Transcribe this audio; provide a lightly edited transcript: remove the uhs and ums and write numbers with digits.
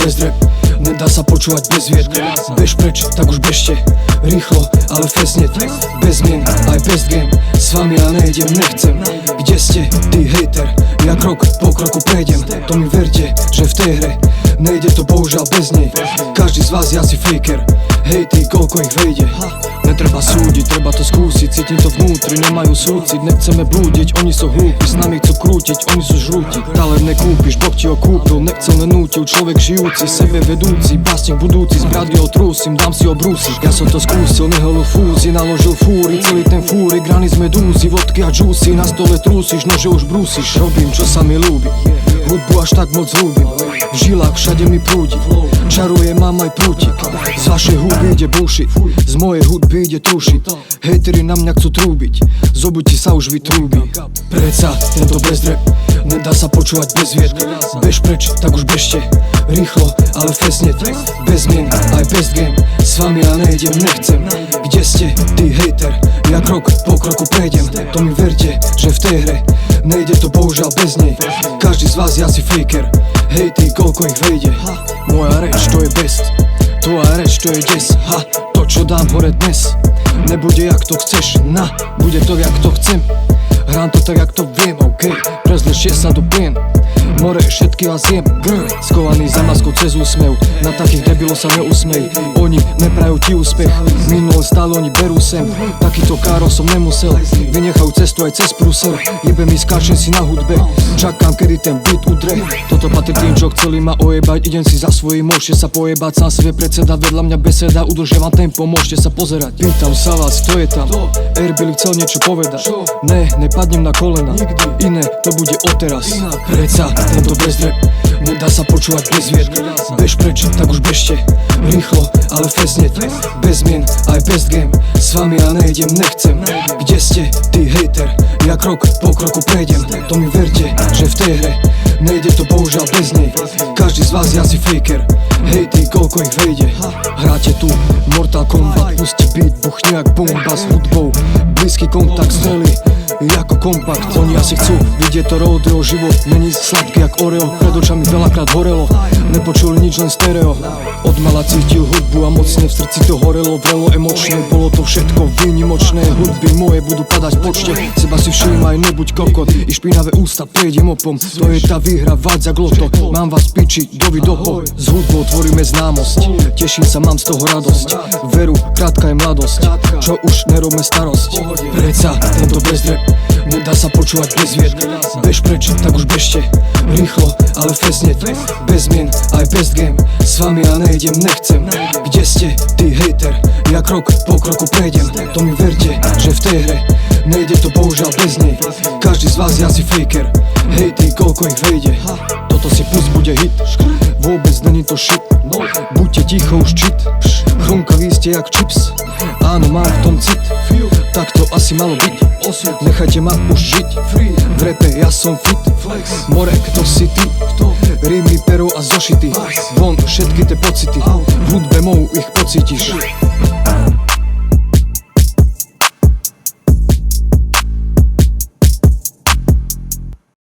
bezrep, nedá sa počúvať bez vied. Bež preč, tak už bežte, rýchlo, ale festnet. Bez mien, aj best game, s vami ja nejdem, nechcem. Kde ste, ty hejter, ja krok po kroku prejdem. To mi verte, že v tej hre nejde to bohužiaľ bez nej. Každý z vás je asi faker, hej ty, koľko ich vejde. Netreba súdiť, treba to skúsiť, cítim to vnútri, nemajú súcit. Nechceme blúdiť, oni sú hlúpi, s nami chcú krútiť, oni sú žrúti. Talent nekúpiš, Boh ti ho kúpil, nechcem len nútil. Človek žijúci, sebe vedúci, básnik budúci, z brady ho trúsim, dám si ho brúsiť. Ja som to skúsil, neholu fúzi, naložil fúry, celý ten fúrik, rany z medúzy, vodky a džúsy, na stole trúsiš, nože už brúsiš. Robím, čo sa mi ľúbi, hudbu až tak moc ľúbim, v žilách všade mi prúdi, čaruje, mám aj prútik. Z vašej huby ide bullshit, z mojej hudby ide trušiť. Hejteri na mňa chcú trúbiť, z obuti sa už vytrúbi. Predsa tento bezrep, nedá sa počúvať bez vied. Bež preč, tak už bežte, rýchlo, ale festnet. Bez mien, aj best game, s vami ja nejdem, nechcem. Kde ste, ty hejter, ja krok po kroku prejdem. To mi verte, že v tej hre nejde to bohužiaľ bez nej. Každý z vás je asi faker, hej ty, koľko ich vejde. Moja reč to je best, tvoja reč to je des. To čo dám hore dnes, nebude jak to chceš, bude to jak to chcem. Hrám to tak jak to viem, ok, prezlečie sa do plien. More všetky vás jem, skovaný za maskou cez úsmev. Na takých debilov sa neusmej, oni neprajú ti úspech. Minulé stále oni berú sem, takýto káro som nemusel. Vynechajú cestu aj cez prúser, jebe mi skáčem si na hudbe. Čakám kedy ten beat udre, toto patrí tým čo chceli ma ojebať. Idem si za svojím, môžete sa pojebať, sám sebe predseda, vedľa mňa beseda. Udržiavam tempo, môžete sa pozerať. Pýtam sa vás, kto je tam, Erbil chcel niečo povedať. Ne, nepadnem na kolena, iné to bude odteraz. Predsa tento bezrep, nedá sa počúvať bez vied. Bež preč, tak už bežte, rýchlo, ale festnet. Bez mien, aj best game, s vami ja nejdem, nechcem. Kde ste, ty hejter, ja krok po kroku prejdem. To mi verte, že v tej hre nejde to bohužiaľ bez nej. Každý z vás je asi faker, hej ty, koľko ich vejde. Hráte tu Mortal Kombat, pustí beat, buchne jak bomba s hudbou. Blízky kontakt sneli ako kompakt. Oni asi chcú vidieť to rodeo, život není sladký jak Oreo. Pred očami veľakrát horelo, nepočuli nič, len stereo. Od mala cítil hudbu a mocne v srdci to horelo, vrelo emočne. Bolo to všetko výnimočné, hudby moje budú padať v počte. Seba si všímaj, nebuď kokot, i špinavé ústa prejdem opom. To je tá výhra, váď za gloto, mám vás piči, dopo. S hudbou tvoríme známosť, teším sa, mám z toho radosť. Veru, krátka je mladosť, čo už nerobme starosť. Predsa tento bezrep, nedá sa počúvať bez vied. Bež preč, tak už bežte, rýchlo, ale festnet. Bez mien, aj best game, s vami ja nejdem, nechcem. Kde ste, ty hejter, ja krok po kroku prejdem. To mi verte, že v tej hre nejde to bohužiaľ bez nej. Každý z vás je asi faker, hej ty, koľko ich vejde. Toto si pust, bude hit, vôbec není to shit. Buďte ticho už čit, chrumkaví ste jak chips. Áno, mám v tom cit, tak to asi malo byť. Nechajte ma už žiť, v repe ja som fit. More, kto si ty, rímy, pero a zošity. Von všetky tie pocity, v hudbe mou ich pocítiš.